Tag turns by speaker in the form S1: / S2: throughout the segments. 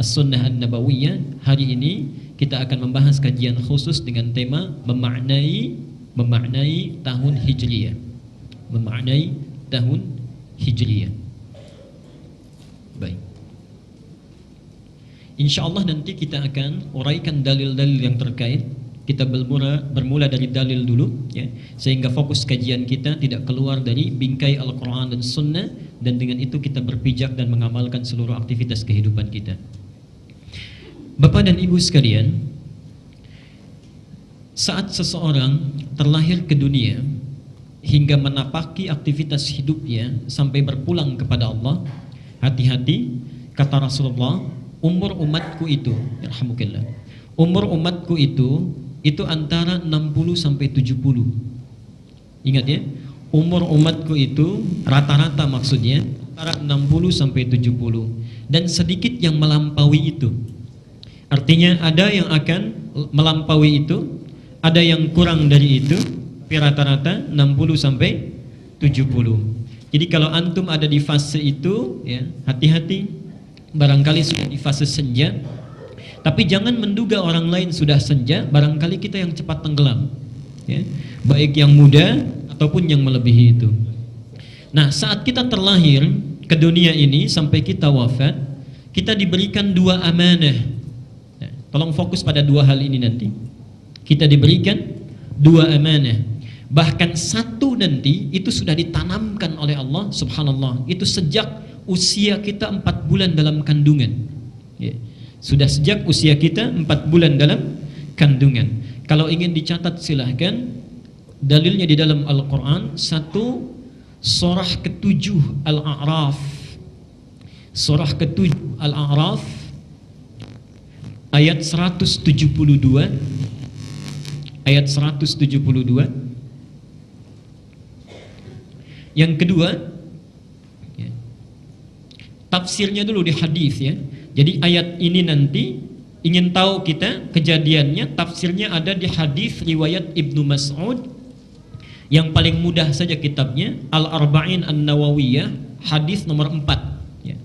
S1: As-Sunnah An-Nabawiyah. Hari ini kita akan membahas kajian khusus dengan tema memaknai tahun Hijriyah. Memaknai tahun Hijriyah. Baik. InsyaAllah nanti kita akan uraikan dalil-dalil yang terkait. Kita bermula dari dalil dulu, ya, sehingga fokus kajian kita tidak keluar dari bingkai Al-Quran dan Sunnah, dan dengan itu kita berpijak dan mengamalkan seluruh aktivitas kehidupan kita. Bapak dan Ibu sekalian, saat seseorang terlahir ke dunia hingga menapaki aktivitas hidupnya sampai berpulang kepada Allah, hati-hati, kata Rasulullah, umur umatku itu, yarhamukallah, umur umatku itu antara 60 sampai 70. Ingat ya, umur umatku itu rata-rata maksudnya antara 60 sampai 70, dan sedikit yang melampaui itu. Artinya ada yang akan melampaui itu, ada yang kurang dari itu, tapi rata-rata 60 sampai 70. Jadi kalau antum ada di fase itu, ya, hati-hati, barangkali sudah di fase senja. Tapi jangan menduga orang lain sudah senja, barangkali kita yang cepat tenggelam, ya. Baik yang muda ataupun yang melebihi itu. Nah, saat kita terlahir ke dunia ini sampai kita wafat, kita diberikan dua amanah. Nah, tolong fokus pada dua hal ini nanti. Kita diberikan dua amanah. Bahkan satu nanti itu sudah ditanamkan oleh Allah subhanallah. Itu sejak usia kita 4 bulan dalam kandungan, ya. Sudah sejak usia kita 4 bulan dalam kandungan. Kalau ingin dicatat silahkan, dalilnya di dalam Al-Quran, surah ke-7 Al-A'raf. Surah ke-7 Al-A'raf ayat 172. Ayat 172. Yang kedua, ya, tafsirnya dulu di hadis, ya. Jadi ayat ini nanti ingin tahu kita kejadiannya, tafsirnya ada di hadis riwayat Ibnu Mas'ud yang paling mudah saja kitabnya Al-Arba'in An-Nawawiyah, hadis nomor 4, ya.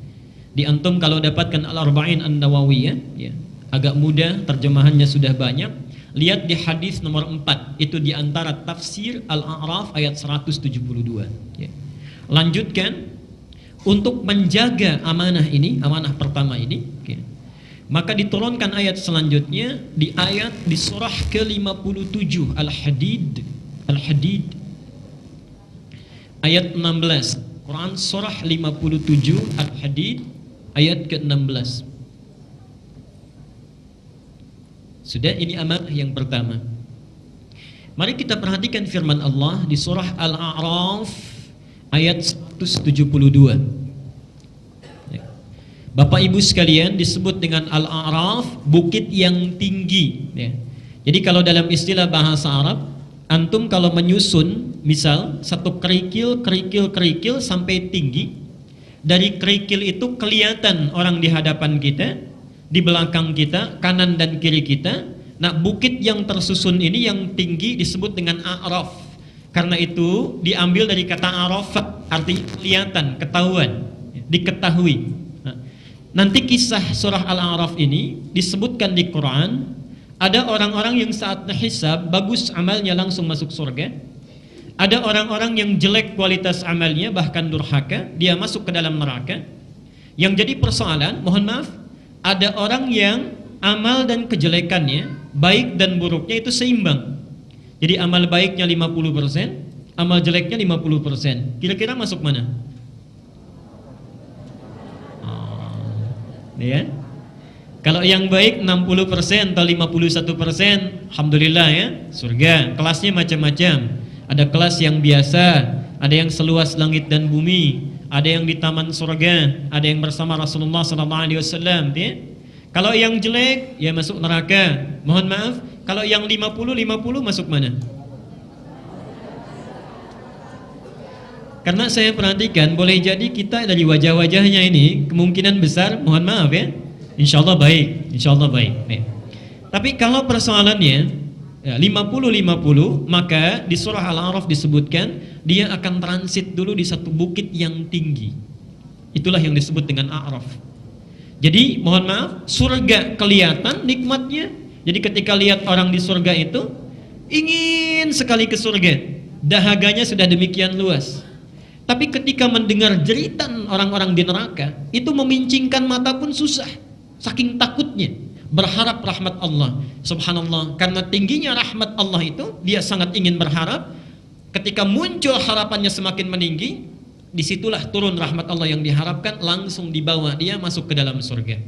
S1: Di antum kalau dapatkan Al-Arba'in An-Nawawiyah, ya, agak mudah, terjemahannya sudah banyak. Lihat di hadis nomor 4, itu di antara tafsir Al-A'raf ayat 172, ya. Lanjutkan. Untuk menjaga amanah ini, amanah pertama ini, okay, maka diturunkan ayat selanjutnya di surah ke-57 Al-Hadid. Al-Hadid ayat 16. Quran surah 57 Al-Hadid ayat ke-16. Sudah, ini amanah yang pertama. Mari kita perhatikan firman Allah di surah Al-A'raf ayat 172. Bapak Ibu sekalian, disebut dengan Al-A'raf, bukit yang tinggi, ya. Jadi kalau dalam istilah bahasa Arab, antum kalau menyusun misal satu kerikil sampai tinggi, dari kerikil itu kelihatan orang di hadapan kita, di belakang kita, kanan dan kiri kita. Nah, bukit yang tersusun ini yang tinggi disebut dengan A'raf. Karena itu diambil dari kata Arafah, artinya kelihatan, ketahuan, diketahui. Nanti kisah surah Al-A'raf ini disebutkan di Quran. Ada orang-orang yang saat hisab bagus amalnya langsung masuk surga. Ada orang-orang yang jelek kualitas amalnya, bahkan durhaka, dia masuk ke dalam neraka. Yang jadi persoalan, mohon maaf, ada orang yang amal dan kejelekannya, baik dan buruknya itu seimbang. Jadi amal baiknya 50%, amal jeleknya 50%. Kira-kira masuk mana? Ya. Kalau yang baik 60% atau 51%, alhamdulillah, ya, surga. Kelasnya macam-macam. Ada kelas yang biasa, ada yang seluas langit dan bumi, ada yang di taman surga, ada yang bersama Rasulullah SAW, ya. Kalau yang jelek, ya masuk neraka. Mohon maaf, kalau yang 50-50 masuk mana? Karena saya perhatikan, boleh jadi kita dari wajah-wajahnya ini kemungkinan besar, mohon maaf ya, insyaallah baik, insyaallah baik. Tapi kalau persoalannya 50-50, maka di surah Al-A'raf disebutkan dia akan transit dulu di satu bukit yang tinggi. Itulah yang disebut dengan A'raf. Jadi mohon maaf, surga kelihatan nikmatnya. Jadi ketika lihat orang di surga itu ingin sekali ke surga, dahaganya sudah demikian luas. Tapi ketika mendengar jeritan orang-orang di neraka, itu memincingkan mata pun susah, saking takutnya berharap rahmat Allah. Subhanallah, karena tingginya rahmat Allah itu, dia sangat ingin berharap. Ketika muncul harapannya semakin meninggi, disitulah turun rahmat Allah yang diharapkan, langsung dibawa dia masuk ke dalam surga.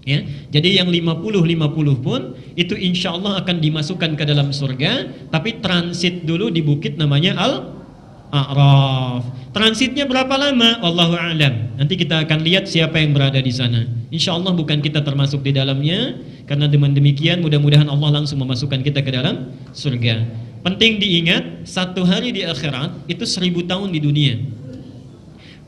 S1: Ya, jadi yang 50-50 pun itu insya Allah akan dimasukkan ke dalam surga, tapi transit dulu di bukit namanya Al-A'raf. Transitnya berapa lama? Wallahu a'lam. Nanti kita akan lihat siapa yang berada di sana. Insya Allah bukan kita termasuk di dalamnya, karena dengan demikian mudah-mudahan Allah langsung memasukkan kita ke dalam surga. Penting diingat, satu hari di akhirat itu 1000 tahun di dunia.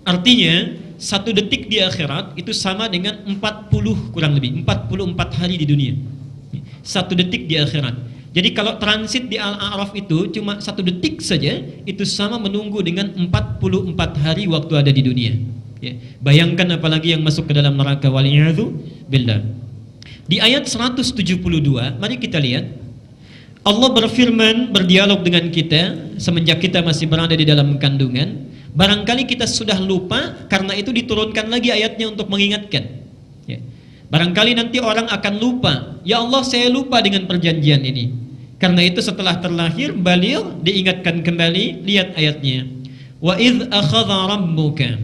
S1: Artinya 1 detik di akhirat itu sama dengan 40 kurang lebih 44 hari di dunia. 1 detik di akhirat. Jadi kalau transit di Al-A'raf itu cuma 1 detik saja, itu sama menunggu dengan 44 hari waktu ada di dunia. Ya. Bayangkan apalagi yang masuk ke dalam neraka, wal'iyadzu billah. Di ayat 172, mari kita lihat. Allah berfirman, berdialog dengan kita semenjak kita masih berada di dalam kandungan. Barangkali kita sudah lupa, karena itu diturunkan lagi ayatnya untuk mengingatkan. Ya. Barangkali nanti orang akan lupa, ya Allah saya lupa dengan perjanjian ini. Karena itu setelah terlahir, beliau diingatkan kembali, lihat ayatnya. Wa idh akhadha rabbuka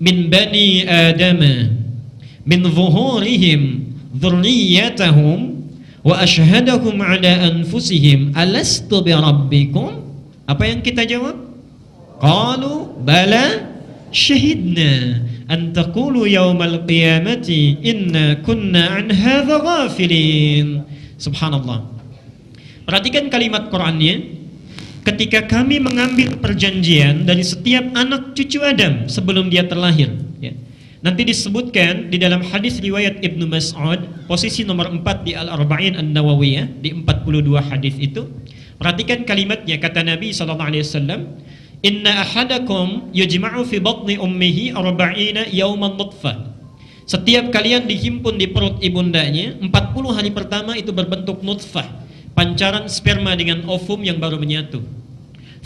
S1: min bani adama min zuhurihim dhurriyyatahum wa ashhadahum ala anfusihim alastu bi rabbikum. Apa yang kita jawab? Qalu bala syahidna an taqulu yaumal qiyamati inna kunna an hadza ghafilin. Subhanallah. Perhatikan kalimat Qur'annya. Ketika kami mengambil perjanjian dari setiap anak cucu Adam sebelum dia terlahir, ya. Nanti disebutkan di dalam hadis riwayat Ibnu Mas'ud, posisi nomor 4 di Al-Arba'in An-Nawawiyah, di 42 hadis itu. Perhatikan kalimatnya, kata Nabi sallallahu alaihi wasallam, inna ahadakum yujma'u fi batni ummihi 40 yawman nutfah. Setiap kalian dihimpun di perut ibundanya 40 hari pertama itu berbentuk nutfah, pancaran sperma dengan ovum yang baru menyatu.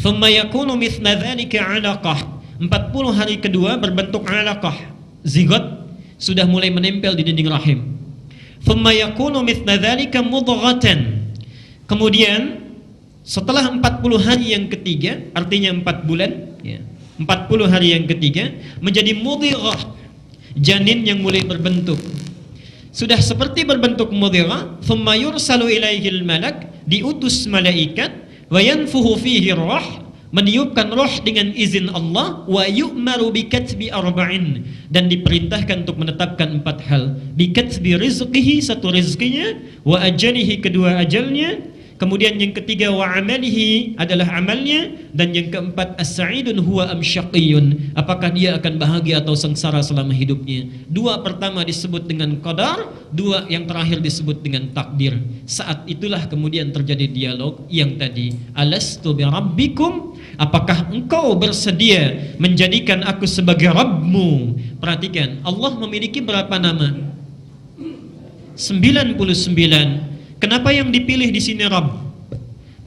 S1: Thumma yakunu mithla dzalika 'alaqah. 40 hari kedua berbentuk 'alaqah, zigot sudah mulai menempel di dinding rahim. Thumma yakunu mithla dzalika mudghatan. Kemudian setelah 40 hari yang ketiga, artinya 4 bulan, ya, 40 hari yang ketiga menjadi mudghah, janin yang mulai berbentuk. Sudah seperti berbentuk mudghah, thumma yursalu ilaihil malak, diutus malaikat, wa yanfuhu fihi ruh, meniupkan roh dengan izin Allah, wa yu'maru bikatbi arba'in, dan diperintahkan untuk menetapkan 4 hal. Bikatbi rizqihi, 1 rizkinya, wa ajalihi, kedua ajalnya, kemudian yang ketiga wa amalihi, adalah amalnya, dan yang keempat as-sa'idun huwa am syaqiyun, apakah dia akan bahagia atau sengsara selama hidupnya. 2 pertama disebut dengan qadar, 2 yang terakhir disebut dengan takdir. Saat itulah kemudian terjadi dialog yang tadi, alastu bi rabbikum, apakah engkau bersedia menjadikan aku sebagai Rabbmu. Perhatikan, Allah memiliki berapa nama? 99. Kenapa yang dipilih di sini Rabb?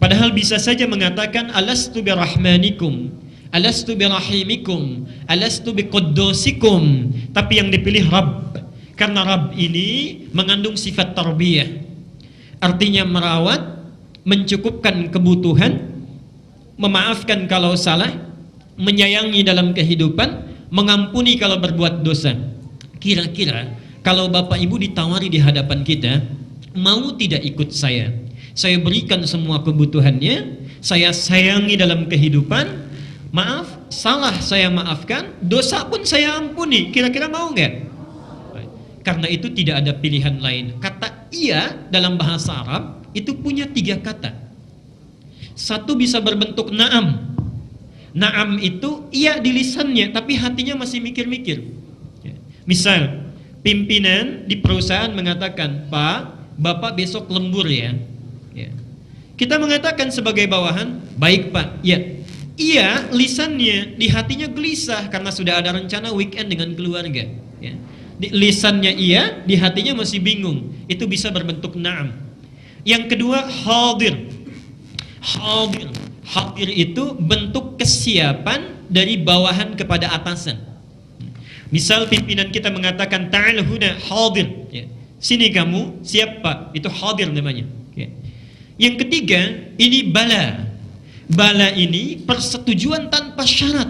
S1: Padahal bisa saja mengatakan alastu bi rahmanikum, alastu bi rahimikum, alastu bi quddosikum, tapi yang dipilih Rabb. Karena Rabb ini mengandung sifat tarbiyah, artinya merawat, mencukupkan kebutuhan, memaafkan kalau salah, menyayangi dalam kehidupan, mengampuni kalau berbuat dosa. Kira-kira kalau Bapak Ibu ditawari di hadapan kita, mau tidak ikut saya berikan semua kebutuhannya, saya sayangi dalam kehidupan, maaf, salah saya maafkan, dosa pun saya ampuni, kira-kira mau nggak? Karena itu tidak ada pilihan lain. Kata iya dalam bahasa Arab itu punya 3 kata. 1 bisa berbentuk na'am. Na'am itu iya di lisannya, tapi hatinya masih mikir-mikir. Misal pimpinan di perusahaan mengatakan, Pak, Bapak besok lembur ya. Kita mengatakan sebagai bawahan, baik Pak, ya. Iya, lisannya, di hatinya gelisah karena sudah ada rencana weekend dengan keluarga. Ya. Di lisannya iya, di hatinya masih bingung. Itu bisa berbentuk na'am. Yang kedua, hadir. Hadir. Hadir itu bentuk kesiapan dari bawahan kepada atasan. Misal pimpinan kita mengatakan ta'al huna, hadir. Ya. Sini kamu, siap Pak. Itu hadir namanya. Ya. Yang ketiga, ini bala. Bala ini persetujuan tanpa syarat.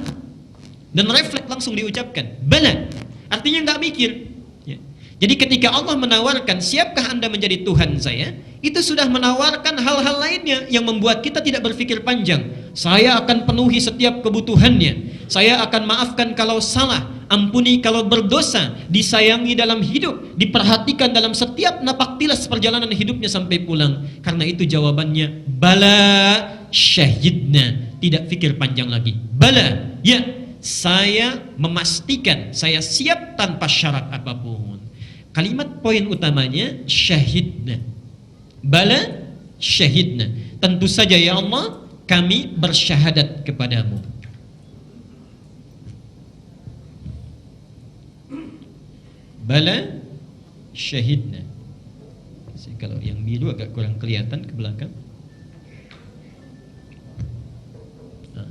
S1: Dan refleks langsung diucapkan. Bala. Artinya nggak mikir. Ya. Jadi ketika Allah menawarkan, siapkah Anda menjadi Tuhan saya? Itu sudah menawarkan hal-hal lainnya yang membuat kita tidak berpikir panjang. Saya akan penuhi setiap kebutuhannya. Saya akan maafkan kalau salah, ampuni kalau berdosa, disayangi dalam hidup, diperhatikan dalam setiap napak tilas perjalanan hidupnya sampai pulang. Karena itu jawabannya bala syahidna. Tidak pikir panjang lagi. Bala, ya, saya memastikan saya siap tanpa syarat apapun. Kalimat poin utamanya syahidna. Bala syahidna. Tentu saja ya Allah, kami bersyahadat kepadamu. Bala syahidna. Kalau yang biru agak kurang kelihatan ke belakang. Nah,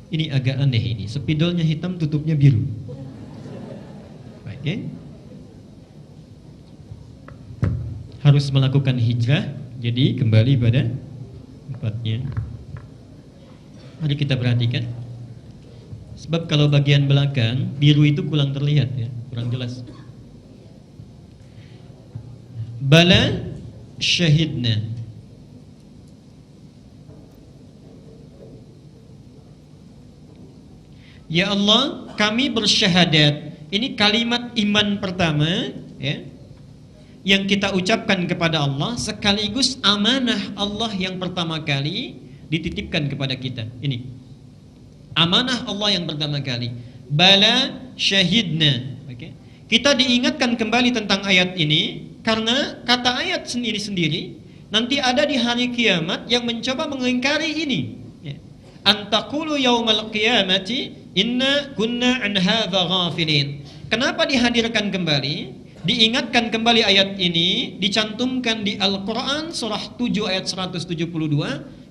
S1: ini agak aneh ini. Spidolnya hitam, tutupnya biru. Oke. Harus melakukan hijrah, jadi kembali pada tempatnya. Mari kita perhatikan. Sebab kalau bagian belakang biru itu kurang terlihat ya, kurang jelas. Bala syahidna. Ya Allah, kami bersyahadat. Ini kalimat iman pertama ya, yang kita ucapkan kepada Allah sekaligus amanah Allah yang pertama kali dititipkan kepada kita. Ini amanah Allah yang pertama kali. Bala syahidna. Okay. Kita diingatkan kembali tentang ayat ini karena kata ayat sendiri-sendiri nanti ada di hari kiamat yang mencoba mengingkari ini. Antaqulu yaumal qiyamati inna kunna an hadza ghafilin. Kenapa dihadirkan kembali? Diingatkan kembali ayat ini, dicantumkan di Al-Quran surah 7 ayat 172,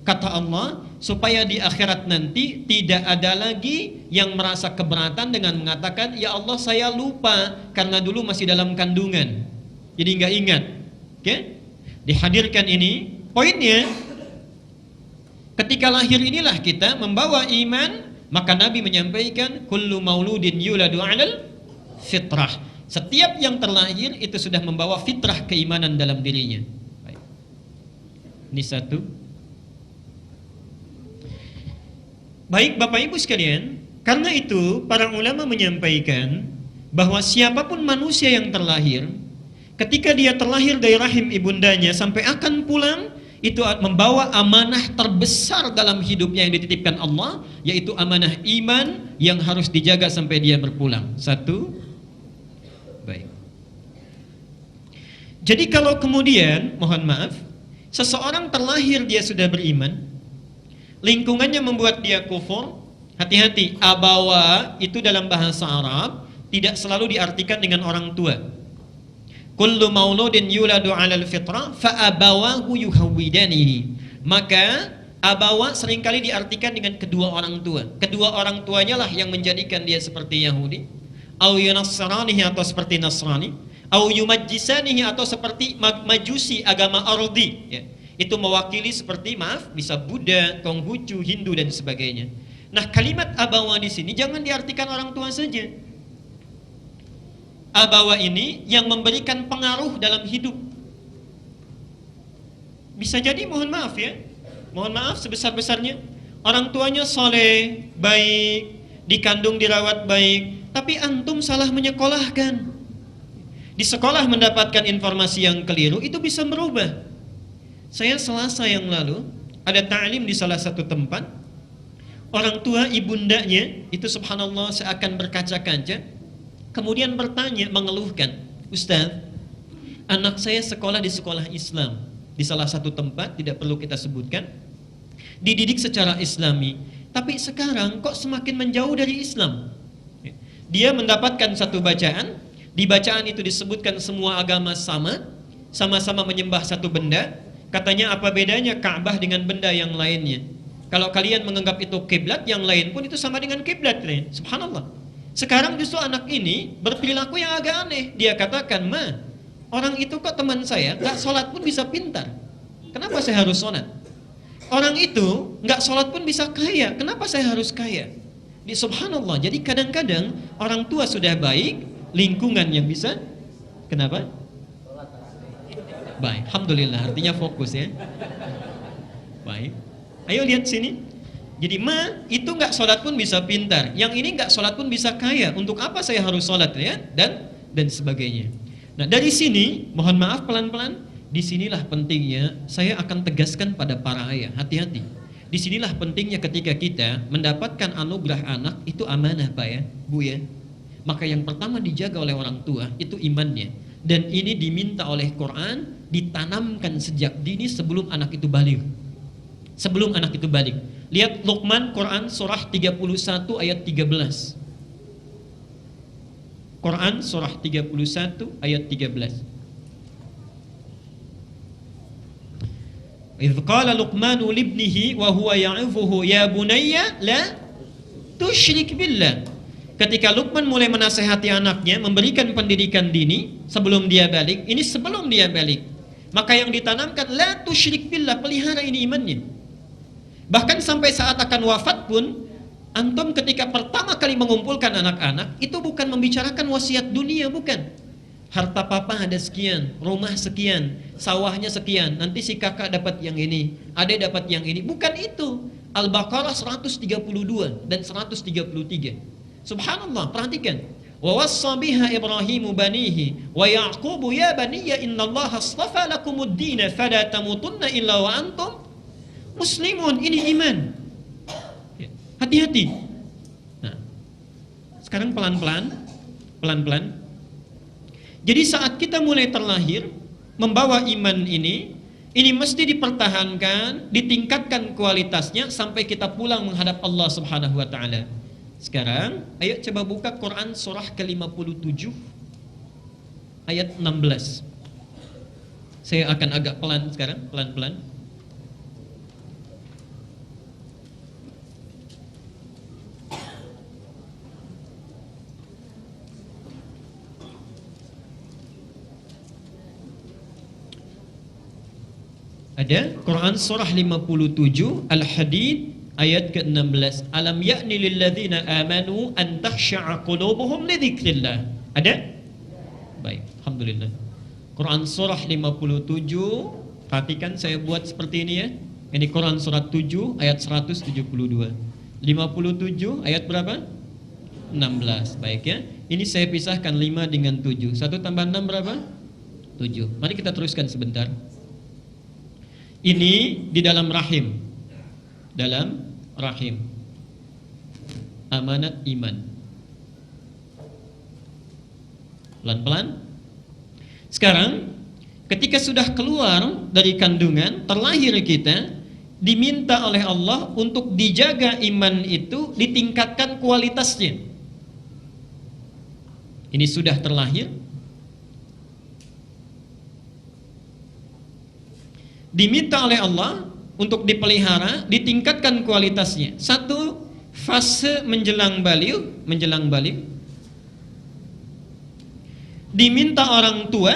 S1: kata Allah, supaya di akhirat nanti tidak ada lagi yang merasa keberatan dengan mengatakan, ya Allah saya lupa karena dulu masih dalam kandungan, jadi nggak ingat. Oke? Dihadirkan ini, poinnya, ketika lahir inilah kita membawa iman, maka Nabi menyampaikan, kullu mauludin yuladu 'alal fitrah. Setiap yang terlahir itu sudah membawa fitrah keimanan dalam dirinya. Baik. Ini satu. Baik Bapak Ibu sekalian, karena itu para ulama menyampaikan bahwa siapapun manusia yang terlahir, ketika dia terlahir dari rahim ibundanya sampai akan pulang, itu membawa amanah terbesar dalam hidupnya yang dititipkan Allah, yaitu amanah iman yang harus dijaga sampai dia berpulang. Satu. Baik. Jadi kalau kemudian, mohon maaf, seseorang terlahir dia sudah beriman, lingkungannya membuat dia kufur, hati-hati, abawa itu dalam bahasa Arab tidak selalu diartikan dengan orang tua. Kullu mauludin yuladu 'alal fitrah fa abawahu yuhawwidanihi. Maka abawa seringkali diartikan dengan kedua orang tua. Kedua orang tuanya lah yang menjadikan dia seperti Yahudi, au yunassaranihi atau seperti Nasrani, au yumajjisanihi atau seperti Majusi agama Ardi ya. Itu mewakili seperti bisa Buddha, Konghucu, Hindu dan sebagainya. Nah, kalimat abawa di sini jangan diartikan orang tua saja. Abawa ini yang memberikan pengaruh dalam hidup. Bisa jadi mohon maaf ya. Mohon maaf sebesar-besarnya orang tuanya soleh, baik, dikandung dirawat baik, tapi antum salah menyekolahkan. Di sekolah mendapatkan informasi yang keliru, itu bisa merubah. Saya Selasa yang lalu ada ta'lim di salah satu tempat. Orang tua ibundanya itu subhanallah seakan berkaca-kaca, kemudian bertanya, mengeluhkan, Ustaz, anak saya sekolah di sekolah Islam di salah satu tempat, tidak perlu kita sebutkan, dididik secara Islami, tapi sekarang kok semakin menjauh dari Islam. Dia mendapatkan satu bacaan, Di bacaan itu disebutkan semua agama sama-sama menyembah satu benda. Katanya apa bedanya Ka'bah dengan benda yang lainnya? Kalau kalian menganggap itu kiblat, yang lain pun itu sama dengan kiblat. Subhanallah. Sekarang justru anak ini berperilaku yang agak aneh. Dia katakan, "Ma, orang itu kok teman saya, gak sholat pun bisa pintar. Kenapa saya harus sholat? Orang itu gak sholat pun bisa kaya. Kenapa saya harus kaya?" Subhanallah. Jadi kadang-kadang orang tua sudah baik, lingkungan yang bisa. Kenapa? Baik, alhamdulillah, artinya fokus ya. Baik. Ayo lihat sini. Jadi itu nggak sholat pun bisa pintar, yang ini nggak sholat pun bisa kaya. Untuk apa saya harus sholat ya? Dan sebagainya. Nah dari sini, mohon maaf pelan-pelan. Disinilah pentingnya saya akan tegaskan pada para ayah, hati-hati. Disinilah pentingnya ketika kita mendapatkan anugerah anak itu amanah Pak ya, Bu ya. Maka yang pertama dijaga oleh orang tua itu imannya. Dan ini diminta oleh Quran ditanamkan sejak dini sebelum anak itu balik. Sebelum anak itu balik. Lihat Luqman Quran surah 31 ayat 13. Quran surah 31 ayat 13. Idz qala Luqmanu libnihi wa huwa ya'idhuhu ya bunayya la tusyrik billah. Ketika Luqman mulai menasehati anaknya, memberikan pendidikan dini sebelum dia balik, ini sebelum dia balik. Maka yang ditanamkan la tusyrik billah, pelihara ini imannya. Bahkan sampai saat akan wafat pun, antum ketika pertama kali mengumpulkan anak-anak, itu bukan membicarakan wasiat dunia, bukan. Harta papa ada sekian, rumah sekian, sawahnya sekian, nanti si kakak dapat yang ini, adik dapat yang ini. Bukan itu. Al-Baqarah 132 dan 133. Subhanallah, perhatikan. Wa wassa biha Ibrahimu banihi wa Yaqubu ya baniya innallaha astafa lakumuddin fala tamutunna illa wa antum muslimun. Ini iman. Hati-hati. Nah, sekarang pelan-pelan. Jadi saat kita mulai terlahir membawa iman ini mesti dipertahankan, ditingkatkan kualitasnya sampai kita pulang menghadap Allah Subhanahu wa taala. Sekarang, ayo coba buka Quran surah ke-57 ayat 16. Saya akan agak pelan sekarang, pelan-pelan. Ada Quran surah 57 Al-Hadid ayat ke-16. Alam ya'ni lilladzina amanu an takhsha'a qulubuhum li dzikrillah. Ada? Baik, alhamdulillah. Quran surah 57, perhatikan saya buat seperti ini ya. Ini Quran surat 7 ayat 172. 57 ayat berapa? 16. Baik ya. Ini saya pisahkan 5 dengan 7. 1 tambah 6 berapa? 7. Mari kita teruskan sebentar. Ini di dalam rahim. Dalam rahim. Amanat iman. Pelan-pelan. Sekarang ketika sudah keluar dari kandungan, terlahir kita, diminta oleh Allah untuk dijaga iman itu, ditingkatkan kualitasnya. Ini sudah terlahir, diminta oleh Allah untuk dipelihara, ditingkatkan kualitasnya. Satu, fase menjelang balik, diminta orang tua,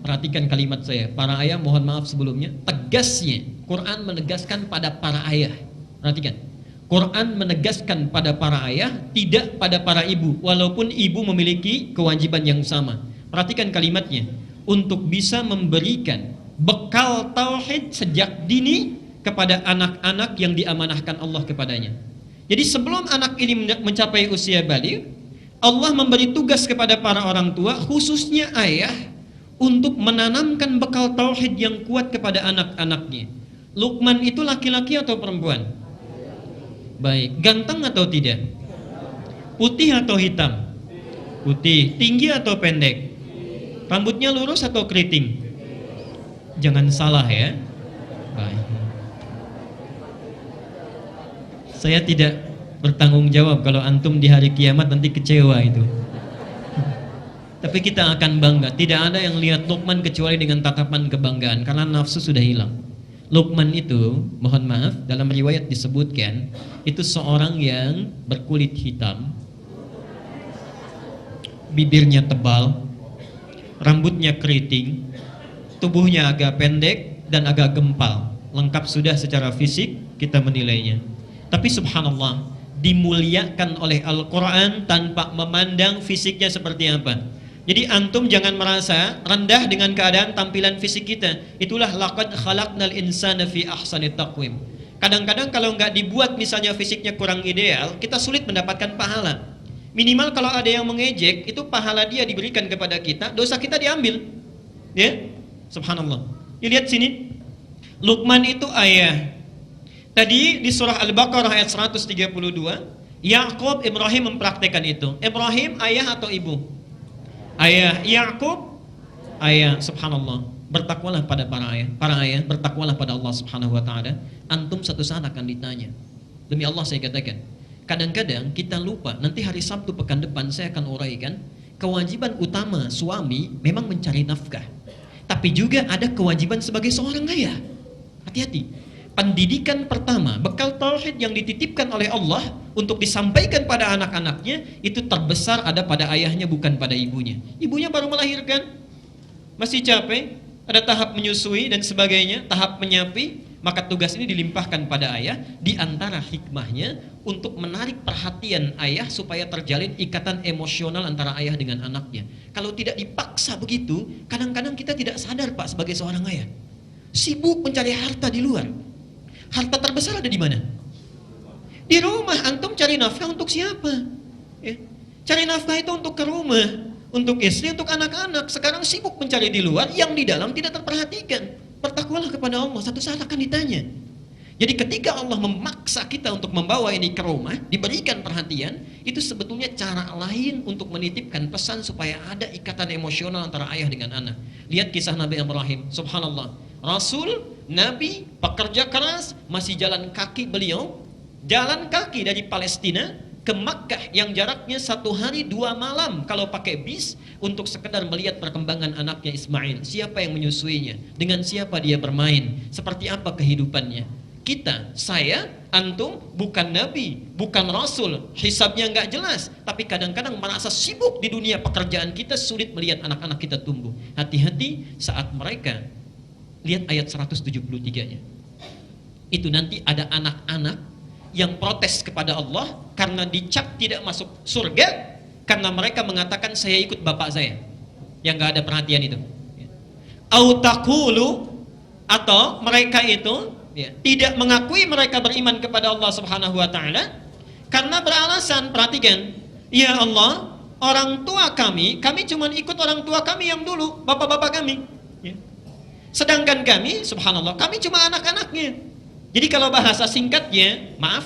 S1: perhatikan kalimat saya, para ayah mohon maaf sebelumnya, tegasnya Quran menegaskan pada para ayah. Perhatikan, Quran menegaskan pada para ayah, tidak pada para ibu, walaupun ibu memiliki kewajiban yang sama. Perhatikan kalimatnya, untuk bisa memberikan bekal tauhid sejak dini kepada anak-anak yang diamanahkan Allah kepadanya. Jadi sebelum anak ini mencapai usia balik, Allah memberi tugas kepada para orang tua, khususnya ayah, untuk menanamkan bekal tauhid yang kuat kepada anak-anaknya. Luqman itu laki-laki atau perempuan? Baik, ganteng atau tidak? Putih atau hitam? Putih. Tinggi atau pendek? Rambutnya lurus atau keriting? Jangan salah ya. Baik. Saya tidak bertanggung jawab kalau antum di hari kiamat nanti kecewa itu. Tapi kita akan bangga. Tidak ada yang lihat Luqman kecuali dengan tatapan kebanggaan, karena nafsu sudah hilang. Luqman itu, mohon maaf, dalam riwayat disebutkan, itu seorang yang berkulit hitam, bibirnya tebal, rambutnya keriting, tubuhnya agak pendek dan agak gempal. Lengkap sudah secara fisik kita menilainya. Tapi subhanallah, dimuliakan oleh Al-Quran tanpa memandang fisiknya seperti apa. Jadi antum jangan merasa rendah dengan keadaan tampilan fisik kita. Itulah laqad khalaqnal insana fi ahsani taqwim. Kadang-kadang kalau nggak dibuat misalnya fisiknya kurang ideal, kita sulit mendapatkan pahala. Minimal kalau ada yang mengejek, itu pahala dia diberikan kepada kita, dosa kita diambil. Ya, subhanallah. Lihat sini, Luqman itu ayah. Tadi di surah Al-Baqarah ayat 132, Ya'qub, Ibrahim mempraktekkan itu. Ibrahim ayah atau ibu? Ayah. Ya'qub ayah. Subhanallah. Bertakwalah pada para ayah bertakwalah pada Allah Subhanahu wa taala. Antum satu saat akan ditanya. Demi Allah saya katakan, kadang-kadang kita lupa. Nanti hari Sabtu pekan depan saya akan uraikan, kewajiban utama suami memang mencari nafkah. Tapi juga ada kewajiban sebagai seorang ayah. Hati-hati. Pendidikan pertama, bekal tauhid yang dititipkan oleh Allah untuk disampaikan pada anak-anaknya, itu terbesar ada pada ayahnya, bukan pada ibunya. Ibunya baru melahirkan, masih capek, ada tahap menyusui dan sebagainya, tahap menyapi, maka tugas ini dilimpahkan pada ayah. Di antara hikmahnya untuk menarik perhatian ayah supaya terjalin ikatan emosional antara ayah dengan anaknya. Kalau tidak dipaksa begitu, kadang-kadang kita tidak sadar Pak sebagai seorang ayah, sibuk mencari harta di luar. Harta terbesar ada di mana? Di rumah. Antum cari nafkah untuk siapa? Ya. Cari nafkah itu untuk ke rumah, untuk istri, untuk anak-anak. Sekarang sibuk mencari di luar, yang di dalam tidak terperhatikan. Bertakwalah kepada Allah, satu saat akan ditanya. Jadi ketika Allah memaksa kita untuk membawa ini ke rumah, diberikan perhatian, itu sebetulnya cara lain untuk menitipkan pesan supaya ada ikatan emosional antara ayah dengan anak. Lihat kisah Nabi Ibrahim, subhanallah. Rasul, Nabi, pekerja keras, masih jalan kaki beliau, jalan kaki dari Palestina ke Makkah yang jaraknya 1 hari 2 malam kalau pakai bis, untuk sekedar melihat perkembangan anaknya Ismail. Siapa yang menyusuinya? Dengan siapa dia bermain? Seperti apa kehidupannya? Kita, saya, antum bukan Nabi, bukan Rasul, hisabnya nggak jelas, tapi kadang-kadang merasa sibuk di dunia pekerjaan kita, sulit melihat anak-anak kita tumbuh. Hati-hati saat mereka, lihat ayat 173-nya. Itu nanti ada anak-anak yang protes kepada Allah karena dicap tidak masuk surga karena mereka mengatakan saya ikut bapak saya. Yang gak ada perhatian itu. Autaqulu, atau mereka itu tidak mengakui mereka beriman kepada Allah Subhanahu wa taala karena beralasan, perhatikan, ya Allah, orang tua kami cuma ikut orang tua kami yang dulu, bapak-bapak kami. Sedangkan kami, subhanallah, kami cuma anak-anaknya. Jadi kalau bahasa singkatnya, maaf,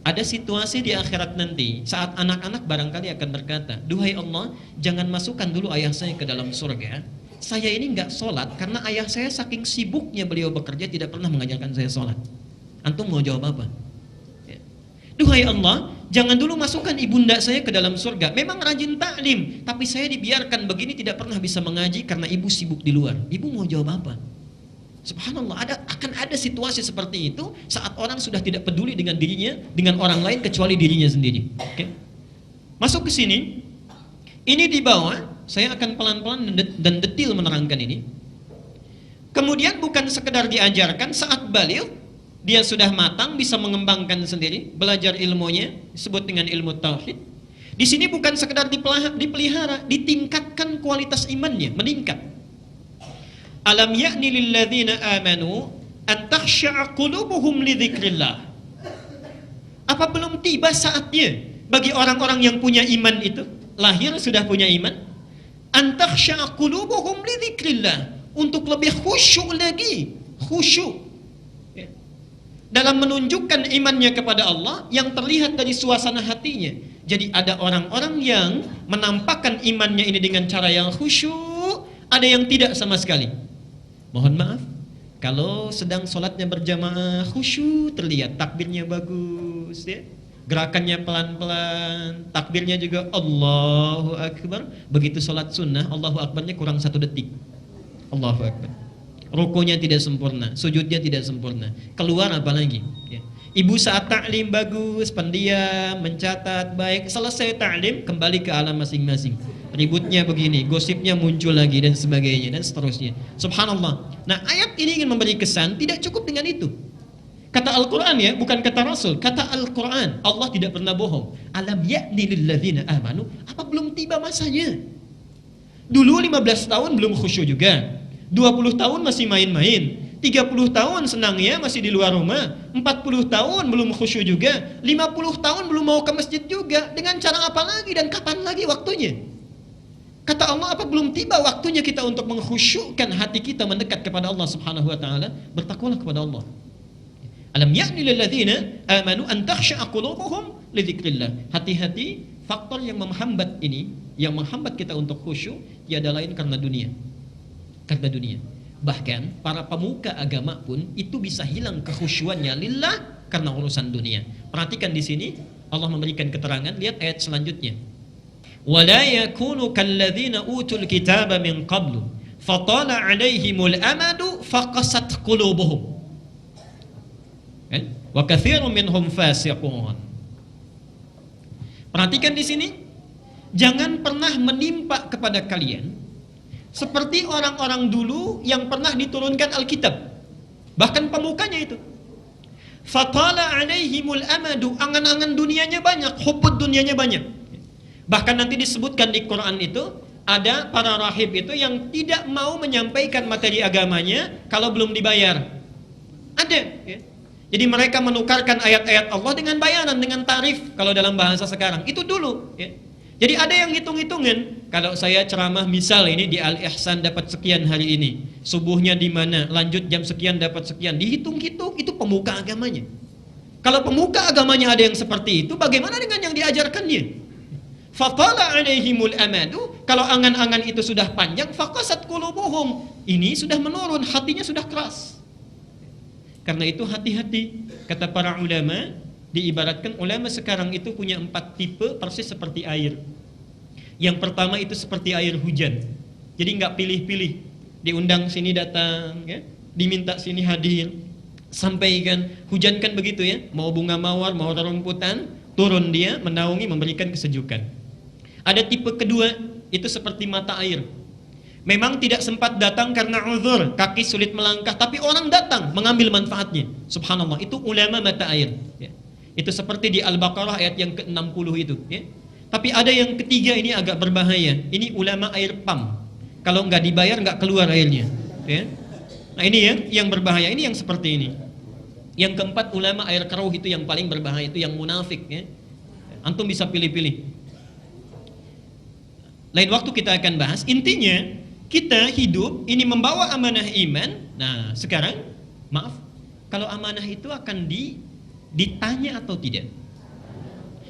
S1: ada situasi di akhirat nanti saat anak-anak barangkali akan berkata, duhai Allah, jangan masukkan dulu ayah saya ke dalam surga. Saya ini nggak sholat karena ayah saya saking sibuknya beliau bekerja tidak pernah mengajarkan saya sholat. Antum mau jawab apa? Duhai Allah, jangan dulu masukkan ibunda saya ke dalam surga. Memang rajin taklim, tapi saya dibiarkan begini tidak pernah bisa mengaji karena ibu sibuk di luar. Ibu mau jawab apa? Subhanallah, akan ada situasi seperti itu saat orang sudah tidak peduli dengan dirinya, dengan orang lain kecuali dirinya sendiri. Oke? Masuk ke sini, ini di bawah, saya akan pelan-pelan dan detil menerangkan ini. Kemudian bukan sekedar diajarkan, saat balik dia sudah matang, bisa mengembangkan sendiri, belajar ilmunya, disebut dengan ilmu tauhid. Di sini bukan sekedar dipelihara, ditingkatkan kualitas imannya, meningkat. Alam ya'ni lilladzina amanu an takhsha'a qulubuhum li dzikrillah. Apa belum tiba saatnya bagi orang-orang yang punya iman itu, lahir sudah punya iman, an takhsha'a qulubuhum li dzikrillah, untuk lebih khusyuk lagi, khusyuk dalam menunjukkan imannya kepada Allah yang terlihat dari suasana hatinya. Jadi ada orang-orang yang menampakkan imannya ini dengan cara yang khusyuk, ada yang tidak sama sekali. Mohon maaf, kalau sedang sholatnya berjamaah khusyuk terlihat, takbirnya bagus, ya. Gerakannya pelan-pelan, takbirnya juga Allahu Akbar. Begitu sholat sunnah, Allahu Akbarnya kurang 1 detik. Allahu Akbar. Rukunya tidak sempurna, sujudnya tidak sempurna. Keluar apa lagi? Ya. Ibu saat taklim bagus, pendiam, mencatat baik. Selesai taklim, kembali ke alam masing-masing. Ributnya begini, gosipnya muncul lagi dan sebagainya dan seterusnya. Subhanallah. Nah, ayat ini ingin memberi kesan tidak cukup dengan itu. Kata Al-Quran ya, bukan kata Rasul. Kata Al-Quran, Allah tidak pernah bohong. Alam ya'ni lilladzina amanu, apa belum tiba masanya? Dulu 15 tahun belum khusyuk juga. 20 tahun masih main-main. 30 tahun senangnya masih di luar rumah. 40 tahun belum khusyuk juga. 50 tahun belum mau ke masjid juga. Dengan cara apa lagi dan kapan lagi waktunya? Kata Allah, apa belum tiba waktunya kita untuk mengkhusyukkan hati kita mendekat kepada Allah Subhanahu wa taala? Bertakwalah kepada Allah. Alam ya'ni lil ladzina amanu an takhsha'a qulubuhum li dzikrillah. Hati-hati, faktor yang menghambat ini, yang menghambat kita untuk khusyuk tiada lain karena dunia. Karena dunia. Bahkan para pemuka agama pun itu bisa hilang kekhusyuannya lillah karena urusan dunia. Perhatikan di sini Allah memberikan keterangan, lihat ayat selanjutnya. Wala yakunu kalladzina utul kitaba min qablu fatala 'alaihimul amadu faqasat qulubuhum. Wa katsirun minhum fasiqun. Perhatikan di sini, jangan pernah menimpa kepada kalian seperti orang-orang dulu yang pernah diturunkan Alkitab. Bahkan pemukanya itu. Fatala 'alaihimul amadu, angan-angan dunianya banyak, hubbud dunianya banyak. Bahkan nanti disebutkan di Quran itu ada para rahib itu yang tidak mau menyampaikan materi agamanya kalau belum dibayar. Ada. Ya. Jadi mereka menukarkan ayat-ayat Allah dengan bayaran, dengan tarif kalau dalam bahasa sekarang. Itu dulu. Ya. Jadi ada yang hitung-hitungan. Kalau saya ceramah misal ini di Al-Ihsan dapat sekian hari ini. Subuhnya di mana? Lanjut jam sekian dapat sekian. Dihitung-hitung itu pemuka agamanya. Kalau pemuka agamanya ada yang seperti itu, bagaimana dengan yang diajarkannya? Fatala 'alaihimul amadu, kalau angan-angan itu sudah panjang, faqasat qulubuhum, ini sudah menurun, hatinya sudah keras. Karena itu hati-hati. Kata para ulama, diibaratkan ulama sekarang itu punya 4 tipe persis seperti air. Yang pertama itu seperti air hujan. Jadi nggak pilih-pilih. Diundang sini datang, ya, diminta sini hadir. Sampaikan, hujan kan begitu ya, mau bunga mawar, mau rumputan, turun dia menaungi, memberikan kesejukan. Ada tipe kedua, itu seperti mata air. Memang tidak sempat datang karena uzur, kaki sulit melangkah, tapi orang datang mengambil manfaatnya. Subhanallah, itu ulama mata air. Ya. Itu seperti di Al-Baqarah ayat yang ke-60 itu. Ya. Tapi ada yang ketiga, ini agak berbahaya. Ini ulama air pam. Kalau nggak dibayar nggak keluar airnya. Ya. Nah ini ya, yang berbahaya. Ini yang seperti ini. Yang keempat, ulama air keruh, itu yang paling berbahaya, itu yang munafik. Ya. Antum bisa pilih-pilih. Lain waktu kita akan bahas. Intinya kita hidup ini membawa amanah iman. Nah sekarang maaf, kalau amanah itu akan ditanya atau tidak,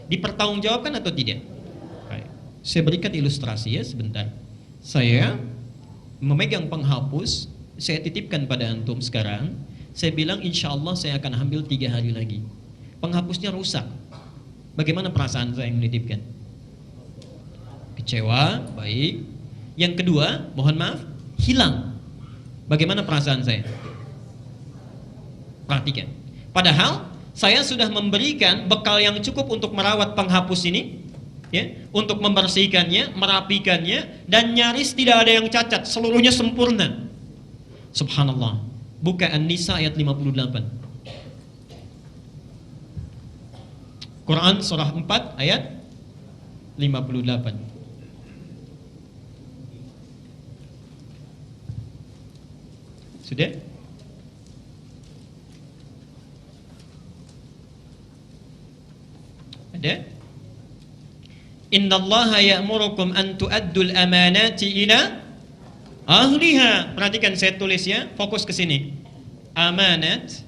S1: dipertanggungjawabkan atau tidak. Baik. Saya berikan ilustrasi ya sebentar. Saya memegang penghapus, saya titipkan pada antum sekarang. Saya bilang insya Allah saya akan ambil 3 hari lagi. Penghapusnya rusak. Bagaimana perasaan saya yang menitipkan? Kecewa, baik. Yang kedua, mohon maaf, hilang. Bagaimana perasaan saya? Perhatikan. Padahal saya sudah memberikan bekal yang cukup untuk merawat penghapus ini, ya, untuk membersihkannya, merapikannya, dan nyaris tidak ada yang cacat, seluruhnya sempurna. Subhanallah. Buka An-Nisa ayat 58. Quran surah 4 ayat 58. Sudah? Ada? Innallaha ya'murukum an tu'addul amanati ila ahliha. Perhatikan saya tulis ya, fokus ke sini. Amanat,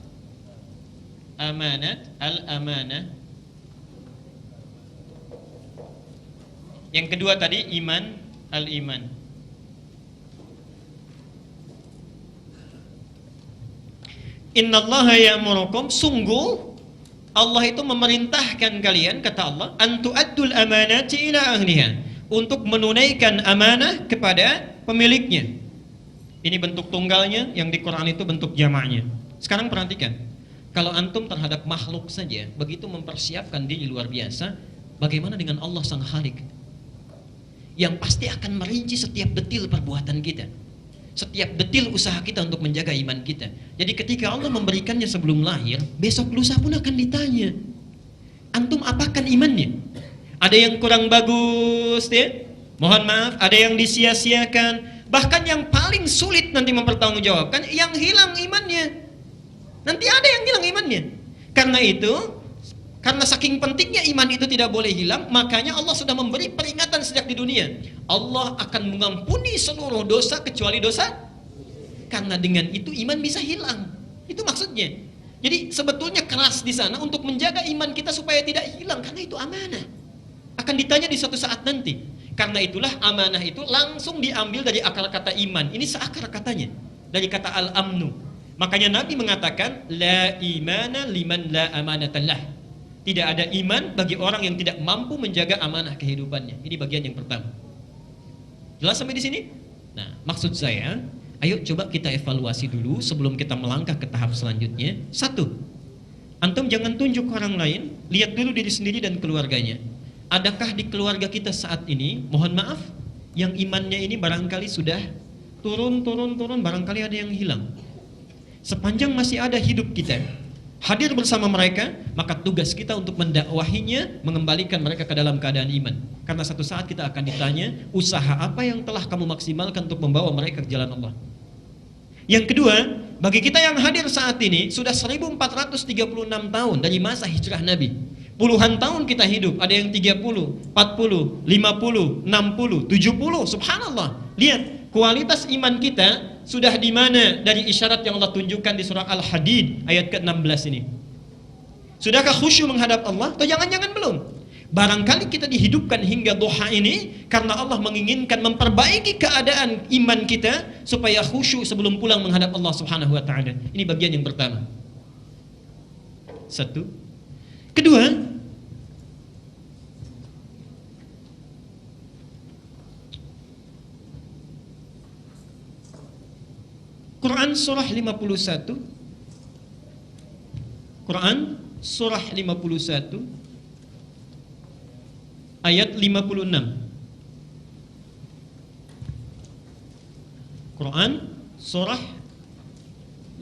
S1: al-amanah. Yang kedua tadi iman, al-iman. Innallaha ya'murukum, sungguh Allah itu memerintahkan kalian, kata Allah, an tu'addul amanati ila ahliha, untuk menunaikan amanah kepada pemiliknya. Ini bentuk tunggalnya, yang di Quran itu bentuk jamaknya. Sekarang perhatikan, kalau antum terhadap makhluk saja begitu mempersiapkan diri luar biasa, bagaimana dengan Allah Sang Khalik, yang pasti akan merinci setiap detil perbuatan kita, setiap detil usaha kita untuk menjaga iman kita. Jadi ketika Allah memberikannya sebelum lahir, besok lusa pun akan ditanya, antum apakan imannya? Ada yang kurang bagus ya, mohon maaf, ada yang disia-siakan. Bahkan yang paling sulit nanti mempertanggungjawabkan, yang hilang imannya. Nanti ada yang hilang imannya. Karena itu, karena saking pentingnya iman itu tidak boleh hilang, makanya Allah sudah memberi peringatan sejak di dunia. Allah akan mengampuni seluruh dosa kecuali dosa. Karena dengan itu iman bisa hilang. Itu maksudnya. Jadi sebetulnya keras di sana untuk menjaga iman kita supaya tidak hilang, karena itu amanah. Akan ditanya di suatu saat nanti. Karena itulah amanah itu langsung diambil dari akar kata iman. Ini seakar katanya, dari kata al-amnu. Makanya Nabi mengatakan, la imana liman la amanatallah. Tidak ada iman bagi orang yang tidak mampu menjaga amanah kehidupannya. Ini bagian yang pertama. Jelas sampai di sini? Nah, maksud saya, ayo coba kita evaluasi dulu sebelum kita melangkah ke tahap selanjutnya. Satu, antum jangan tunjuk orang lain, lihat dulu diri sendiri dan keluarganya. Adakah di keluarga kita saat ini, mohon maaf, yang imannya ini barangkali sudah turun, barangkali ada yang hilang. Sepanjang masih ada hidup kita, hadir bersama mereka, maka tugas kita untuk mendakwahinya, mengembalikan mereka ke dalam keadaan iman. Karena satu saat kita akan ditanya, usaha apa yang telah kamu maksimalkan untuk membawa mereka ke jalan Allah. Yang kedua, bagi kita yang hadir saat ini, sudah 1436 tahun dari masa hijrah Nabi. Puluhan tahun kita hidup, ada yang 30, 40, 50, 60, 70, subhanallah. Lihat, kualitas iman kita sudah di mana dari isyarat yang Allah tunjukkan di surah Al-Hadid ayat ke-16 ini. Sudahkah khusyuk menghadap Allah? Atau jangan-jangan belum? Barangkali kita dihidupkan hingga duha ini karena Allah menginginkan memperbaiki keadaan iman kita supaya khusyuk sebelum pulang menghadap Allah Subhanahu wa taala. Ini bagian yang pertama. Satu. Kedua, Quran surah 51, Quran surah 51 ayat 56. Quran surah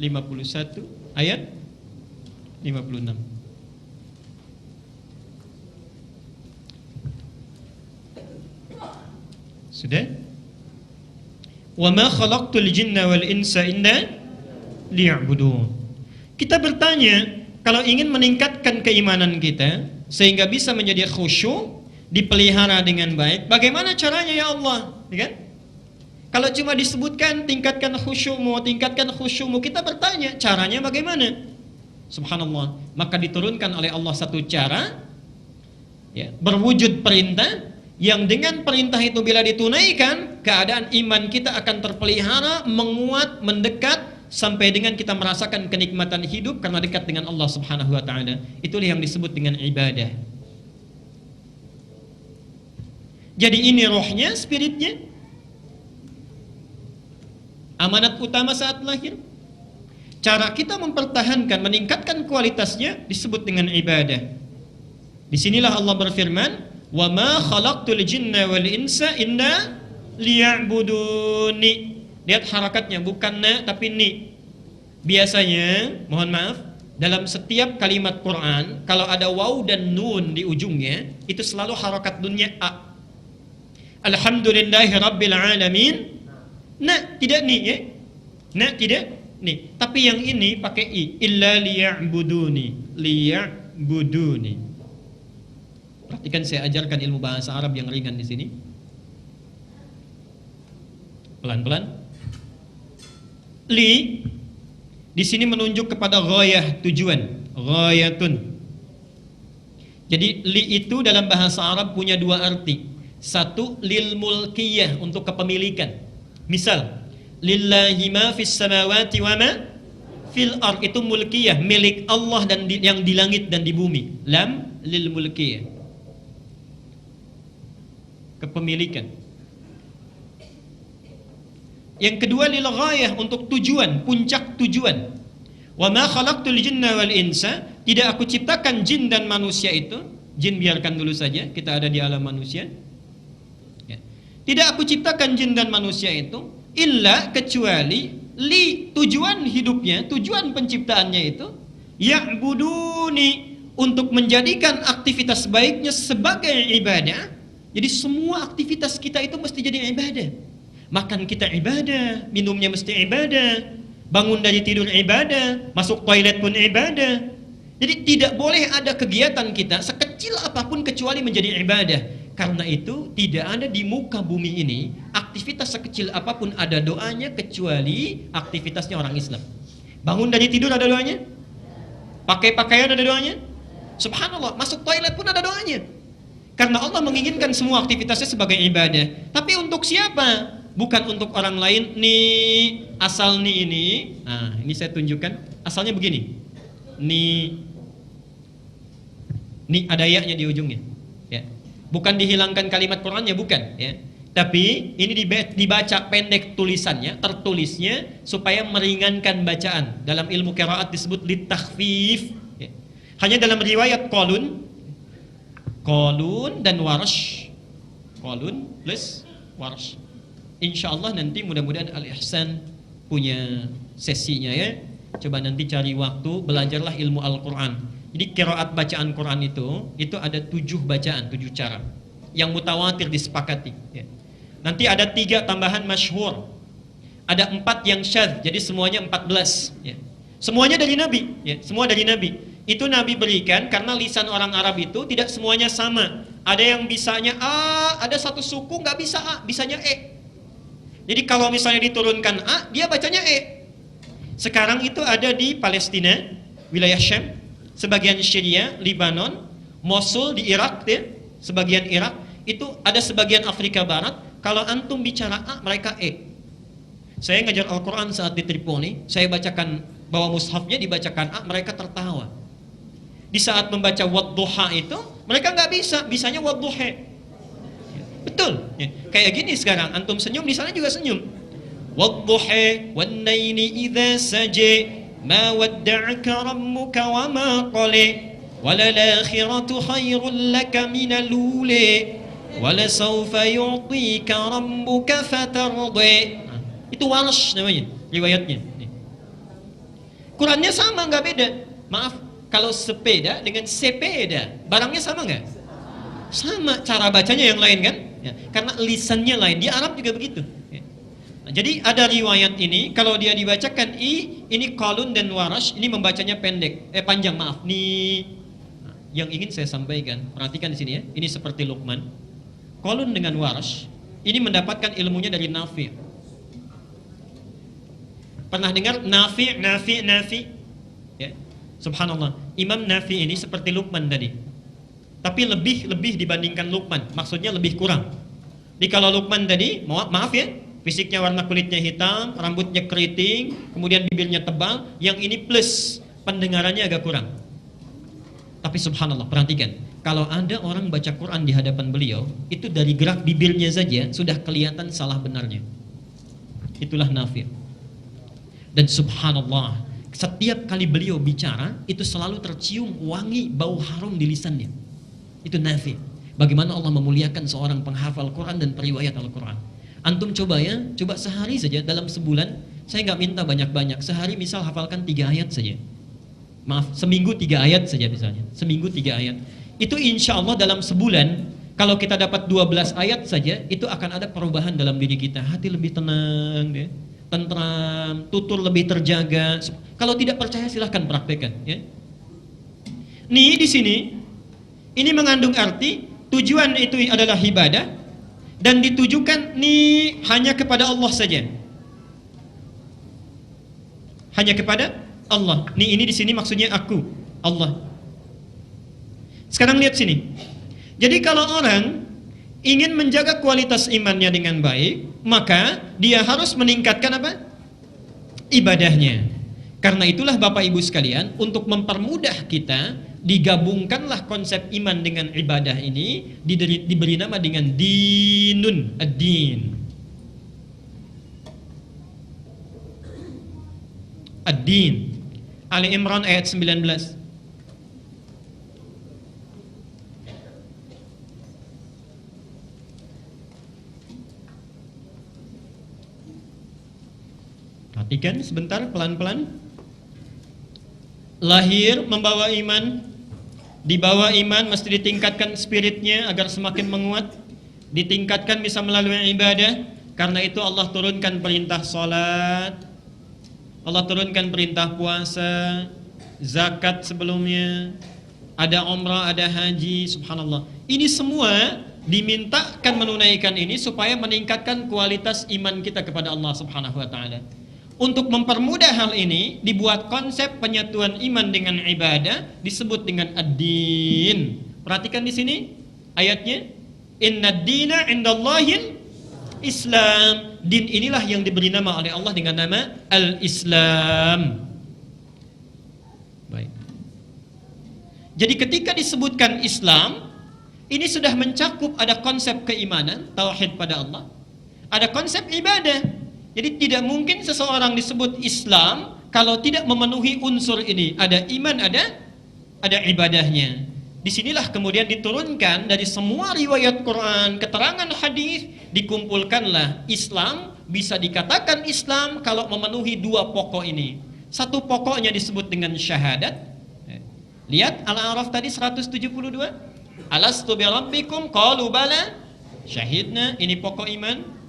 S1: 51 ayat 56. Sudah? Wa ma khalaqtul jinna wal insa illa liya'budun. Kita bertanya, kalau ingin meningkatkan keimanan kita sehingga bisa menjadi khusyuk, dipelihara dengan baik, bagaimana caranya ya Allah? Ya kan? Kalau cuma disebutkan tingkatkan khusyukmu, kita bertanya, caranya bagaimana? Subhanallah, maka diturunkan oleh Allah satu cara, ya, berwujud perintah, yang dengan perintah itu bila ditunaikan, keadaan iman kita akan terpelihara, menguat, mendekat, sampai dengan kita merasakan kenikmatan hidup karena dekat dengan Allah Subhanahu wa taala. Itulah yang disebut dengan ibadah. Jadi ini rohnya, spiritnya. Amanat utama saat lahir. Cara kita mempertahankan, meningkatkan kualitasnya disebut dengan ibadah. Disinilah Allah berfirman, wa ma khalaqtul jinna wal insa illa liya'buduni. Lihat harakatnya, bukan na tapi ni. Biasanya, mohon maaf, dalam setiap kalimat Quran, kalau ada waw dan nun di ujungnya, itu selalu harakat dunnya a. Alhamdulillahi rabbil alamin. Na, tidak ni ya. Na, tidak ni. Tapi yang ini pakai i. Illa liya'buduni. Liya'buduni. Perhatikan, saya ajarkan ilmu bahasa Arab yang ringan di sini. Pelan-pelan. Li di sini menunjuk kepada ghayah, tujuan. Ghayatun. Jadi li itu dalam bahasa Arab punya dua arti. Satu, lil mulkiyah, untuk kepemilikan. Misal, lillahi ma fis samawati wa ma fil ard itu mulkiyah, milik Allah dan yang di langit dan di bumi. Lam lil mulkiyah, kepemilikan. Yang kedua lil ghayah, untuk tujuan, puncak tujuan. Wa ma khalaqtul jinna wal insa, tidak aku ciptakan jin dan manusia itu. Jin biarkan dulu saja, kita ada di alam manusia. Ya. Tidak aku ciptakan jin dan manusia itu illa, kecuali li, tujuan hidupnya, tujuan penciptaannya itu ya'buduni, untuk menjadikan aktivitas baiknya sebagai ibadah. Jadi semua aktivitas kita itu mesti jadi ibadah. Makan kita ibadah, minumnya mesti ibadah, bangun dari tidur ibadah, masuk toilet pun ibadah. Jadi tidak boleh ada kegiatan kita sekecil apapun kecuali menjadi ibadah. Karena itu tidak ada di muka bumi ini aktivitas sekecil apapun ada doanya kecuali aktivitasnya orang Islam. Bangun dari tidur ada doanya, pakai pakaian ada doanya, subhanallah, masuk toilet pun ada doanya. Karena Allah menginginkan semua aktivitasnya sebagai ibadah. Tapi untuk siapa? Bukan untuk orang lain. Nih asal nih ini. Nah ini saya tunjukkan. Asalnya begini. Nih ada ya-nya di ujungnya. Ya. Bukan dihilangkan kalimat Qur'annya, bukan. Ya. Tapi ini dibaca pendek tulisannya, tertulisnya supaya meringankan bacaan. Dalam ilmu qiraat disebut litakhfif. Ya. Hanya dalam riwayat qalun dan warsh. Qalun plus warsh. Insyaallah nanti mudah-mudahan Al-Ihsan punya sesinya ya. Coba nanti cari waktu, belajarlah ilmu Al-Quran. Jadi qiraat bacaan Quran itu ada 7 bacaan, 7 cara. Yang mutawatir disepakati ya. Nanti ada 3 tambahan masyhur. Ada 4 yang syadz, jadi semuanya 14 ya. Semuanya dari Nabi ya, semua dari Nabi. Itu Nabi berikan karena lisan orang Arab itu tidak semuanya sama. Ada yang bisanya A, ada satu suku nggak bisa A, bisanya E. Jadi kalau misalnya diturunkan A, dia bacanya E. Sekarang itu ada di Palestina, wilayah Syam, sebagian Syria, Lebanon, Mosul di Irak, ya, sebagian Irak, itu ada sebagian Afrika Barat. Kalau antum bicara A, mereka E. Saya ngajar Al-Quran saat di Tripoli, saya bacakan bawa mushafnya, dibacakan A, mereka tertawa. Di saat membaca wadduha itu, mereka nggak bisa, bisanya wadduhe. Betul, ya. Kayak gini sekarang, antum senyum, di sana juga senyum. Wadduhe, wan-naini idza saje, ma wadda'aka rabbuka wa ma qali, walal-akhiratu khairul laka minal uli, walasawfa yu'tika rabbuka fatardi. Itu Warsh namanya, riwayatnya. Qurannya sama, nggak beda. Maaf, kalau sepeda dengan sepeda, barangnya sama nggak? Sama, cara bacanya yang lain kan? Ya, karena lisannya lain. Di Arab juga begitu. Ya. Nah, jadi ada riwayat ini, kalau dia dibacakan ini qalun dan warash, ini membacanya panjang, maaf. Nih, nah, yang ingin saya sampaikan, perhatikan di sini ya. Ini seperti Luqman. Qalun dengan warash, ini mendapatkan ilmunya dari Nafi'. Pernah dengar Nafi'? Ya. Subhanallah. Imam Nafi' ini seperti Luqman tadi. Tapi lebih dibandingkan Luqman, maksudnya lebih kurang. Jadi kalau Luqman tadi, maaf ya, fisiknya warna kulitnya hitam, rambutnya keriting, kemudian bibirnya tebal, yang ini plus, pendengarannya agak kurang. Tapi subhanallah, perhatikan, kalau ada orang baca Quran di hadapan beliau, itu dari gerak bibirnya saja sudah kelihatan salah benarnya. Itulah Nafi'. Dan subhanallah, setiap kali beliau bicara, itu selalu tercium wangi bau harum di lisannya. Itu Nafi'. Bagaimana Allah memuliakan seorang penghafal Quran dan periwayat Al-Quran. Antum coba ya, coba sehari saja dalam sebulan. Saya nggak minta banyak-banyak. Sehari misal hafalkan 3 ayat saja. Maaf, seminggu 3 ayat saja misalnya. Seminggu 3 ayat. Itu insya Allah dalam sebulan, kalau kita dapat 12 ayat saja, itu akan ada perubahan dalam diri kita. Hati lebih tenang, ya, tentram, tutur lebih terjaga. Kalau tidak percaya silahkan praktekkan. Ya. Nih di sini. Ini mengandung arti tujuan itu adalah ibadah dan ditujukan nih hanya kepada Allah saja. Hanya kepada Allah. Nih ini di sini maksudnya aku, Allah. Sekarang lihat sini. Jadi kalau orang ingin menjaga kualitas imannya dengan baik, maka dia harus meningkatkan apa? Ibadahnya. Karena itulah Bapak Ibu sekalian, untuk mempermudah kita, digabungkanlah konsep iman dengan ibadah ini, diberi nama dengan dinun, ad-din. Ad-din. Ali Imran ayat 19. Perhatikan sebentar, pelan-pelan. Lahir membawa iman, dibawa iman mesti ditingkatkan spiritnya agar semakin menguat, ditingkatkan bisa melalui ibadah. Karena itu Allah turunkan perintah salat, Allah turunkan perintah puasa, zakat sebelumnya, ada umrah, ada haji, subhanallah. Ini semua dimintakan menunaikan ini supaya meningkatkan kualitas iman kita kepada Allah Subhanahu wa taala. Untuk mempermudah hal ini, dibuat konsep penyatuan iman dengan ibadah disebut dengan ad-din. Perhatikan di sini ayatnya, Inna ad-dina indallahil Islam. Din inilah yang diberi nama oleh Allah dengan nama al-Islam. Baik. Jadi ketika disebutkan Islam, ini sudah mencakup ada konsep keimanan, tauhid pada Allah, ada konsep ibadah. Jadi tidak mungkin seseorang disebut Islam kalau tidak memenuhi unsur ini. Ada iman, ada ibadahnya. Disinilah kemudian diturunkan dari semua riwayat Quran, keterangan hadis, dikumpulkanlah Islam. Bisa dikatakan Islam kalau memenuhi dua pokok ini. Satu pokoknya disebut dengan syahadat. Lihat Al-A'raf tadi 172. Alastu bi rabbikum qalu bala syahidna. Ini pokok iman.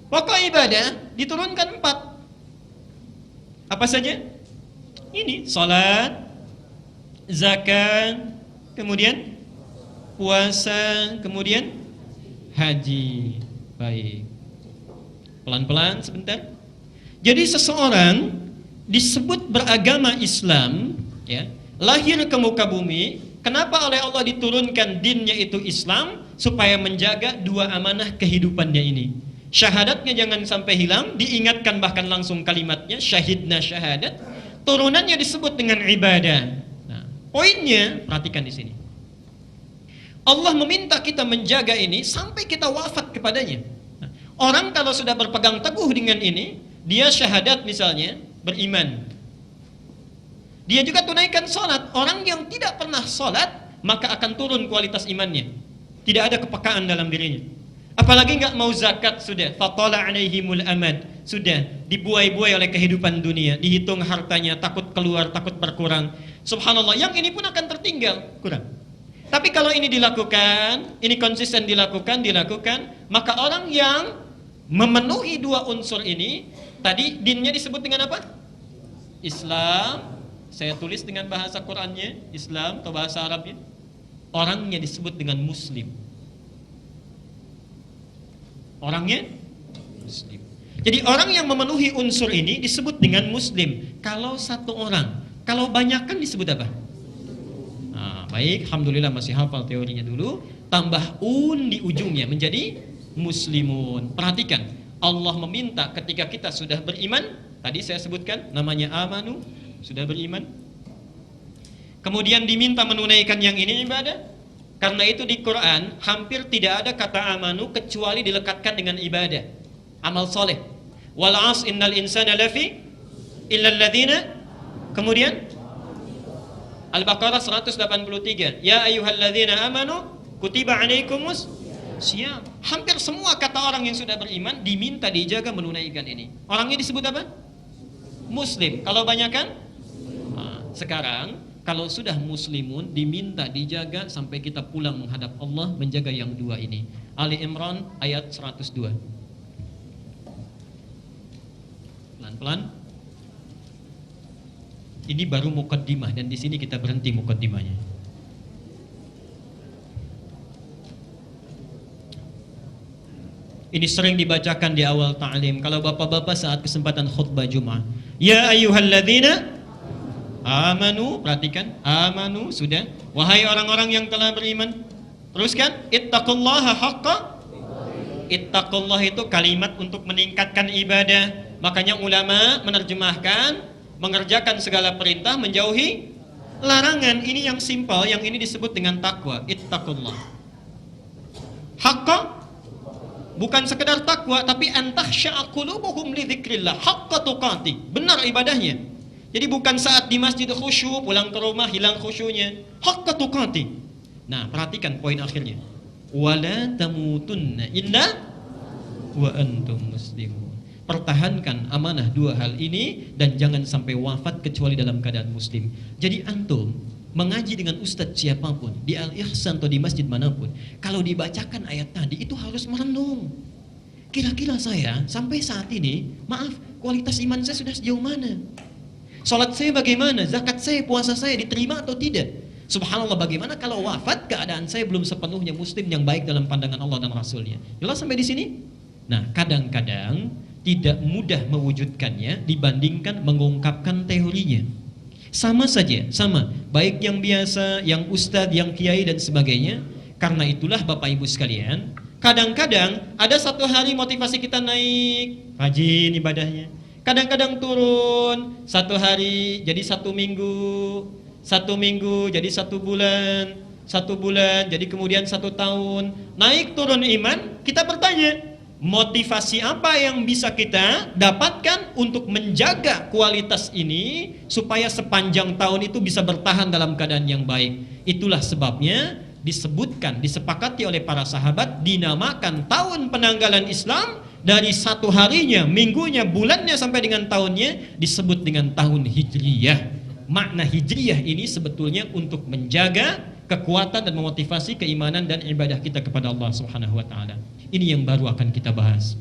S1: Pokok ibadah diturunkan 4. Apa saja? Ini salat, zakat, kemudian puasa, kemudian haji. Baik. Pelan-pelan sebentar. Jadi seseorang disebut beragama Islam, ya, lahir ke muka bumi. Kenapa oleh Allah diturunkan dinnya itu Islam? Supaya menjaga dua amanah kehidupannya ini. Syahadatnya jangan sampai hilang, diingatkan bahkan langsung kalimatnya syahidna syahadat. Turunannya disebut dengan ibadah. Nah, poinnya perhatikan di sini. Allah meminta kita menjaga ini sampai kita wafat kepadanya. Nah, orang kalau sudah berpegang teguh dengan ini, dia syahadat misalnya, beriman. Dia juga tunaikan salat. Orang yang tidak pernah salat, maka akan turun kualitas imannya. Tidak ada kepekaan dalam dirinya. Apalagi nggak mau zakat sudah, fatala alaihimul amad, sudah dibuai-buai oleh kehidupan dunia, dihitung hartanya, takut keluar, takut berkurang. Subhanallah, yang ini pun akan tertinggal, kurang. Tapi kalau ini dilakukan, ini konsisten dilakukan, maka orang yang memenuhi dua unsur ini, tadi dinnya disebut dengan apa? Islam. Saya tulis dengan bahasa Qurannya, Islam atau bahasa Arabnya. Orangnya disebut dengan Muslim. Orangnya Muslim. Jadi orang yang memenuhi unsur ini disebut dengan Muslim. Kalau satu orang, kalau banyak kan disebut apa? Nah, baik, alhamdulillah masih hafal teorinya dulu. Tambah di ujungnya menjadi Muslimun. Perhatikan, Allah meminta ketika kita sudah beriman. Tadi saya sebutkan namanya amanu, sudah beriman. Kemudian diminta menunaikan yang ini ibadah. Karena itu di Quran hampir tidak ada kata amanu kecuali dilekatkan dengan ibadah, amal soleh. Wal 'as innal insana lafi illa alladziina. Kemudian Al-Baqarah 183. Ya ayyuhalladzina amanu kutiba 'alaikumus syiyam. Hampir semua kata orang yang sudah beriman diminta dijaga menunaikan ini. Orangnya disebut apa? Muslim. Kalau banyak kan? Nah, sekarang kalau sudah muslimun diminta dijaga sampai kita pulang menghadap Allah, menjaga yang dua ini. Ali Imran ayat 102. Pelan-pelan. Ini baru mukaddimah dan di sini kita berhenti mukaddimahnya. Ini sering dibacakan di awal ta'lim kalau bapak-bapak saat kesempatan khutbah Jumat. Ya ayyuhalladzina amanu, perhatikan, amanu, sudah. Wahai orang-orang yang telah beriman. Teruskan, ittaqullaha haqqa. Ittaqullah itu kalimat untuk meningkatkan ibadah. Makanya ulama menerjemahkan mengerjakan segala perintah, menjauhi larangan. Ini yang simpel, yang ini disebut dengan takwa. Ittaqullah. Haqqa, bukan sekedar takwa, tapi antahsya'a qulubuhum li dzikrillah haqqa tuqati. Benar ibadahnya. Jadi bukan saat di masjid khusyuk, pulang ke rumah hilang khusyuknya. Haqqa tuqati. Nah, perhatikan poin akhirnya. Wala tamutunna illa wa antum muslimun. Pertahankan amanah dua hal ini dan jangan sampai wafat kecuali dalam keadaan muslim. Jadi antum mengaji dengan ustadz siapapun di Al-Ihsan atau di masjid manapun, kalau dibacakan ayat tadi itu harus merenung. Kira-kira saya sampai saat ini, maaf, kualitas iman saya sudah sejauh mana? Salat saya bagaimana? Zakat saya, puasa saya diterima atau tidak? Subhanallah, bagaimana kalau wafat keadaan saya belum sepenuhnya muslim yang baik dalam pandangan Allah dan Rasulnya? Jelas sampai di sini? Nah, kadang-kadang tidak mudah mewujudkannya dibandingkan mengungkapkan teorinya. Sama saja, sama. Baik yang biasa, yang ustadz, yang kiai dan sebagainya. Karena itulah Bapak Ibu sekalian, kadang-kadang ada satu hari motivasi kita naik, rajin ibadahnya. Kadang-kadang turun, satu hari jadi satu minggu jadi satu bulan jadi kemudian satu tahun. Naik turun iman, kita bertanya, motivasi apa yang bisa kita dapatkan untuk menjaga kualitas ini supaya sepanjang tahun itu bisa bertahan dalam keadaan yang baik. Itulah sebabnya disebutkan, disepakati oleh para sahabat, dinamakan tahun penanggalan Islam dari satu harinya, minggunya, bulannya sampai dengan tahunnya disebut dengan tahun Hijriyah. Makna Hijriyah ini sebetulnya untuk menjaga kekuatan dan memotivasi keimanan dan ibadah kita kepada Allah Subhanahu wa taala. Ini yang baru akan kita bahas.